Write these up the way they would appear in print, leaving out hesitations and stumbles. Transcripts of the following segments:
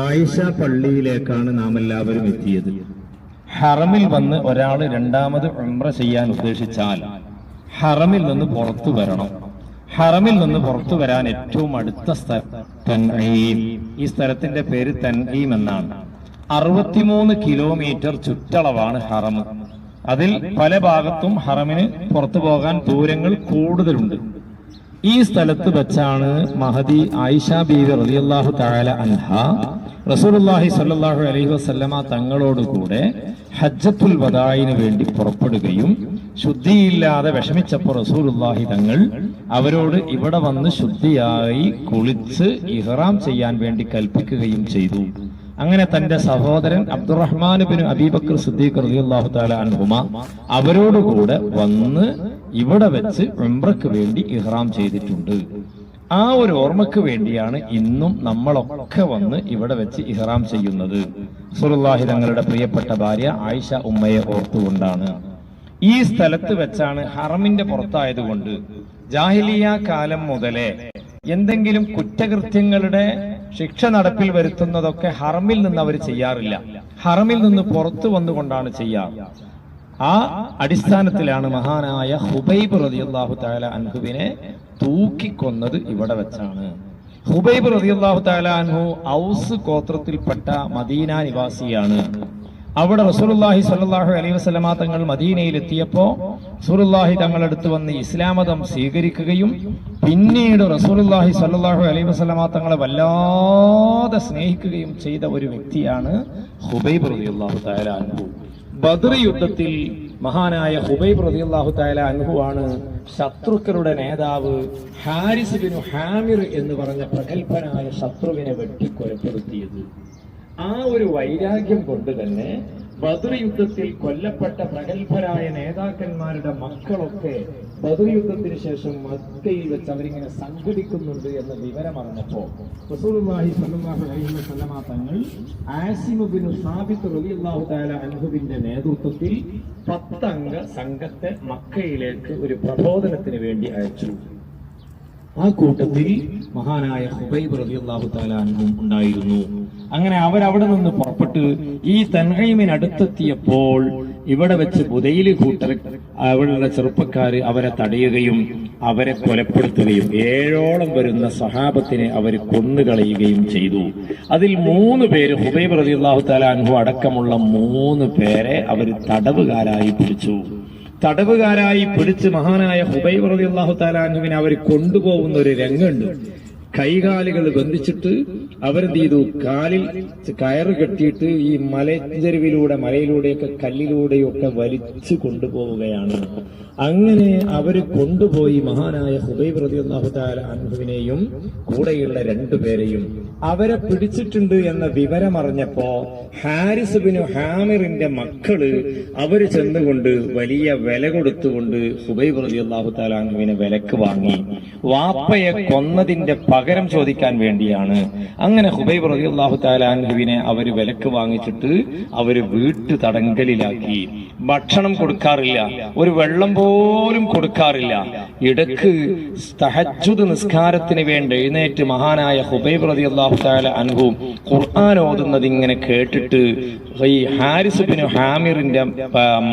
ആയിഷ പള്ളിയിലേക്കാണ് നാം എല്ലാവരും എത്തിയത്. ഹറമിൽ വന്ന് ഒരാൾ രണ്ടാമത് ഉംറ ചെയ്യാൻ ഉദ്ദേശിച്ചാൽ ഹറമിൽ നിന്ന് പുറത്തു വരണം. ഹറമിൽ നിന്ന് പുറത്തു വരാൻ ഏറ്റവും അടുത്ത സ്ഥലം തൻഈം. ഈ സ്ഥലത്തിന്റെ പേര് തൻഈം എന്നാണ്. 63 കിലോമീറ്റർ ചുറ്റളവാണ് ഹറം. അതിൽ പല ഭാഗത്തും ഹറമിന് പുറത്തു പോകാൻ ദൂരങ്ങൾ കൂടുതലുണ്ട്. ഈ സ്ഥലത്ത് വെച്ചാണ് മഹദി ആയിഷ ബീവി റളിയല്ലാഹു തആല അൻഹ റസൂലുള്ളാഹി സ്വല്ലല്ലാഹു അലൈഹി വസല്ലമ തങ്ങളോടുകൂടെ ഹജ്ജത്തുൽ വദാഇന് വേണ്ടി പുറപ്പെടുകയും ശുദ്ധിയില്ലാതെ വിഷമിച്ചപ്പോൾ റസൂലുള്ളാഹി തങ്ങൾ അവരോട് ഇവിടെ വന്ന് ശുദ്ധിയായി കുളിച്ച് ഇഹ്റാം ചെയ്യാൻ വേണ്ടി കൽപ്പിക്കുകയും ചെയ്തു. അങ്ങനെ തന്റെ സഹോദരൻ അബ്ദുറഹ്മാൻ ബിൻ അബീബക്കർ സിദ്ദീഖ് റളിയല്ലാഹു തആല അൻഹുമ അവരോടുകൂടെ വന്ന് ഇവിടെ വെച്ച് ഉംറയ്ക്ക് വേണ്ടി ഇഹ്റാം ചെയ്തിട്ടുണ്ട്. ആ ഒരു ഓർമ്മക്ക് വേണ്ടിയാണ് ഇന്നും നമ്മളൊക്കെ വന്ന് ഇവിടെ വെച്ച് ഇഹ്റാം ചെയ്യുന്നത്. റസൂലുള്ളാഹി തങ്ങളുടെ പ്രിയപ്പെട്ട ഭാര്യ ആയിഷ ഉമ്മയെ ഓർത്തുകൊണ്ടാണ്. ഈ സ്ഥലത്ത് വെച്ചാണ് ഹറമിന്റെ പുറത്തായതുകൊണ്ട് ജാഹിലിയ കാലം മുതലേ എന്തെങ്കിലും കുറ്റകൃത്യങ്ങളുടെ ശിക്ഷ നടപ്പിൽ വരുത്തുന്നതൊക്കെ ഹറമിൽ നിന്ന് അവർ ചെയ്യാറില്ല. ഹറമിൽ നിന്ന് പുറത്തു വന്നുകൊണ്ടാണ് ചെയ്യാറ്. ആ അടിസ്ഥാനത്തിലാണ് മഹാനായ ഹുബൈബ് റളിയല്ലാഹു തആല അൻഹുവിനെ തൂക്കിക്കൊന്നത് ഇവിടെ വെച്ചാണ്. ഹുബൈബ് റളിയല്ലാഹു തആല അൻഹു ഔസ് ഗോത്രത്തിൽപ്പെട്ട മദീന നിവാസിയാണ്. അവിടെ റസൂലുള്ളാഹി സ്വല്ലല്ലാഹു അലൈഹി വസല്ലമ തങ്ങൾ മദീനയിൽ എത്തിയപ്പോൾ റസൂലുള്ളാഹി തങ്ങളടുത്ത് വന്ന് ഇസ്ലാം മതം സ്വീകരിക്കുകയും പിന്നീട് റസൂലുള്ളാഹി സ്വല്ലല്ലാഹു അലൈഹി വസല്ലമ തങ്ങളെ വല്ലാതെ സ്നേഹിക്കുകയും ചെയ്ത ഒരു വ്യക്തിയാണ് ഹുബൈബ് റളിയല്ലാഹു തആല അൻഹു. ബദർ യുദ്ധത്തിൽ മഹാനായ ഹുബൈബ് റളിയല്ലാഹു തആല അൻഹു ആണ് ശത്രുക്കളുടെ നേതാവ് ഹാരിസ് ബിൻ ഹാമിർ എന്ന് പറഞ്ഞ പ്രഗൽഭനായ ശത്രുവിനെ വെട്ടിക്കൊലപ്പെടുത്തിയത്. ആ ഒരു വൈരാഗ്യം കൊണ്ട് തന്നെ ബദർ യുദ്ധത്തിൽ കൊല്ലപ്പെട്ട പ്രഗൽഭരായ നേതാക്കന്മാരുടെ മക്കളൊക്കെ ബദർ യുദ്ധത്തിന് ശേഷം മക്കയിൽ വെച്ച് അവരിങ്ങനെ സംഘടിക്കുന്നുണ്ട് എന്ന വിവരമറിഞ്ഞപ്പോ റസൂലുള്ളാഹി സ്വല്ലല്ലാഹു അലൈഹി വസല്ലമ തങ്ങൾ ആസിം ബിൻ സാബിത്ത് റളിയല്ലാഹു തആല അൻഹുവിന്റെ നേതൃത്വത്തിൽ 10 അംഗ സംഘത്തെ മക്കയിലേക്ക് ഒരു പ്രബോധനത്തിന് വേണ്ടി അയച്ചു. ആ കൂട്ടത്തിൽ മഹാനായ ഹുബൈബ് റളിയല്ലാഹു തആല അൻഹു ഉണ്ടായിരുന്നു. അങ്ങനെ അവരവിടെ നിന്ന് പുറപ്പെട്ട് ഈ തൻഈമിനടുത്തെത്തിയപ്പോൾ ഇവിടെ വെച്ച് ബുദൈൽ കൂട്ടർ അവിടെയുള്ള ചെറുപ്പക്കാര് അവരെ തടയുകയും അവരെ കൊലപ്പെടുത്തുകയും 7ഓളം വരുന്ന സഹാബത്തിനെ അവർ കൊന്നുകളയുകയും ചെയ്തു. അതിൽ 3 പേര് ഹുബൈബ് റളിയല്ലാഹു തആല അൻഹു അടക്കമുള്ള 3 പേരെ അവർ തടവുകാരായി പിടിച്ചു. തടവുകാരായി പിടിച്ച് മഹാനായ ഹുബൈബ് റളിയല്ലാഹു തആല അൻഹുവിനെ അവർ കൊണ്ടുപോകുന്ന ഒരു രംഗമുണ്ട്. കൈകാലുകൾ ബന്ധിച്ചിട്ട് അവരെന്ത് ചെയ്തു, കാലിൽ കയറ് കെട്ടിയിട്ട് ഈ മലയിലൂടെയൊക്കെ കല്ലിലൂടെയൊക്കെ വലിച്ചു കൊണ്ടുപോവുകയാണ്. അങ്ങനെ അവര് കൊണ്ടുപോയി മഹാനായ ഹുബൈബ് റളിയല്ലാഹു തആല അൻഹുവിനെയും കൂടെയുള്ള 2 പേരെയും അവരെ പിടിച്ചിട്ടുണ്ട് എന്ന വിവരമറിഞ്ഞപ്പോ ഹാരിസ് ബിൻ ഹാമിറിന്റെ മക്കള് അവര് ചെന്നുകൊണ്ട് വലിയ വില കൊടുത്തുകൊണ്ട് ഹുബൈബ് റളിയല്ലാഹു തആല അൻഹുവിനെ വിലക്ക് വാങ്ങി. വാപ്പയെ കൊന്നതിന്റെ പകരം ചോദിക്കാൻ വേണ്ടിയാണ്. അങ്ങനെ ഹുബൈബ് റളിയല്ലാഹു തആല അൻഹുവിനെ അവര് വിലക്ക് വാങ്ങിച്ചിട്ട് അവര് വീട്ടു തടങ്കലിലാക്കി. ഭക്ഷണം കൊടുക്കാറില്ല, ഒരു വെള്ളം പോലും കൊടുക്കാറില്ല. ഇടക്ക് തഹജ്ജുദ് നിസ്കാരത്തിന് വേണ്ടി എഴുന്നേറ്റ് മഹാനായ ഹുബൈബ് റളിയല്ലാഹു തആല അൻഹു ഖുർആൻ ഓതുന്നത് ഇങ്ങനെ കേട്ടിട്ട് ഈ ഹാരിസ് ബിൻ ഹാമിറിന്റെ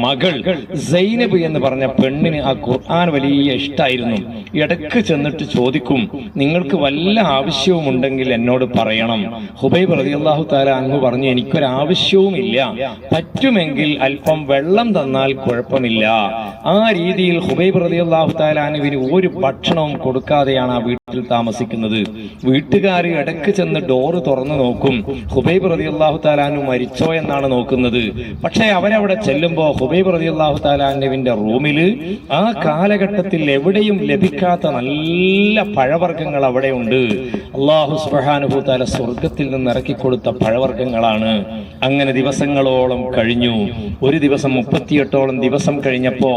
മകൾ സൈനബ് എന്ന് പറഞ്ഞ പെണ്ണിന് ആ ഖുർആൻ വലിയ ഇഷ്ടായിരുന്നു. ഇടക്ക് ചെന്നിട്ട് ചോദിക്കും, നിങ്ങൾക്ക് വല്ല ആവശ്യവും ഉണ്ടെങ്കിൽ എന്നോട് പറയണം. ഹുബൈബ് റളിയല്ലാഹു തആല അൻഹു പറഞ്ഞു, എനിക്കൊരാവശ്യവുമില്ല, പറ്റുമെങ്കിൽ അല്പം വെള്ളം തന്നാൽ കുഴപ്പമില്ല. ആ രീതിയിൽ ഹുബൈബ് റളിയല്ലാഹു തആല അൻഹുവിന് ഒരു ഭക്ഷണവും കൊടുക്കാതെയാണ് ആ വീട്ടിൽ താമസിക്കുന്നത്. വീട്ടുകാർ ഇടക്ക് ചെന്ന് ഡോറ് തുറന്നു നോക്കും, ഹുബൈബ് റളിയല്ലാഹു തആല അൻഹു മരിച്ചോ എന്നാണ് നോക്കുന്നത്. പക്ഷെ അവരവിടെ ചെല്ലുമ്പോ ഹുബൈബ് റളിയല്ലാഹു തആല അൻഹുവിന്റെ റൂമില് ആ കാലഘട്ടത്തിൽ എവിടെയും ലഭിക്കാത്ത നല്ല പഴവർഗ്ഗങ്ങൾ അവിടെ ഉണ്ട്. അല്ലാഹു സുബ്ഹാനഹു തആല സ്വർഗത്തിൽ നിന്ന് ഇറക്കി കൊടുത്ത പഴവർഗ്ഗങ്ങളാണ്. അങ്ങനെ ദിവസങ്ങളോളം കഴിഞ്ഞു. ഒരു ദിവസം 38ഓളം ദിവസം കഴിഞ്ഞപ്പോ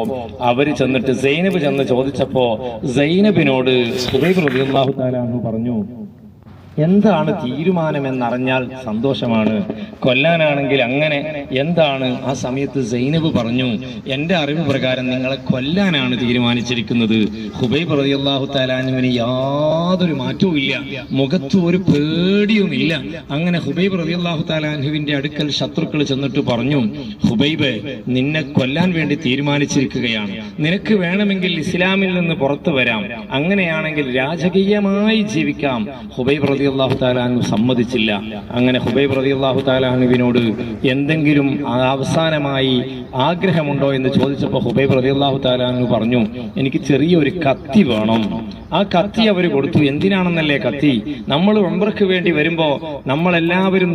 അവര് ചെന്നിട്ട് സൈനബ് ചെന്ന് ചോദിച്ചപ്പോ സൈനബിനോട് ഹുബൈബ് റളിയല്ലാഹു തആല അൻഹു പറഞ്ഞു, എന്താണ് തീരുമാനമെന്നറിഞ്ഞാൽ സന്തോഷമാണ്. കൊല്ലാനാണെങ്കിൽ അങ്ങനെ എന്താണ്? ആ സമയത്ത് സൈനബ് പറഞ്ഞു, എന്റെ അറിവ് പ്രകാരം നിങ്ങളെ കൊല്ലാനാണ് തീരുമാനിച്ചിരിക്കുന്നത്. ഹുബൈബ് റളിയല്ലാഹു തആല അൻഹുവിന് യാതൊരു മാറ്റവും ഇല്ല, മുഖത്ത് ഒരു പേടിയുമില്ല. അങ്ങനെ ഹുബൈബ് റളിയല്ലാഹു തആല അൻഹുവിന്റെ അടുക്കൽ ശത്രുക്കൾ ചെന്നിട്ട് പറഞ്ഞു, ഹുബൈബ്, നിന്നെ കൊല്ലാൻ വേണ്ടി തീരുമാനിച്ചിരിക്കുകയാണ്. നിനക്ക് വേണമെങ്കിൽ ഇസ്ലാമിൽ നിന്ന് പുറത്തു വരാം, അങ്ങനെയാണെങ്കിൽ രാജകീയമായി ജീവിക്കാം. ഹുബൈബ് റളിയല്ലാഹു തആല അൻഹു സമ്മതിച്ചില്ല. അങ്ങനെ ഹുബൈബ് റളിയല്ലാഹു തആല അൻഹുവിനോട് എന്തെങ്കിലും അവസാനമായി ആഗ്രഹമുണ്ടോ എന്ന് ചോദിച്ചപ്പോൾ ഹുബൈബ് റളിയല്ലാഹു തആല അൻഹു പറഞ്ഞു, എനിക്ക് ചെറിയൊരു കത്തി വേണം. ആ കത്തി അവർ കൊടുത്തു. എന്തിനാണെന്നല്ലേ കത്തി? നമ്മൾ ഉംറയ്ക്ക് വേണ്ടി വരുമ്പോ നമ്മളെല്ലാവരും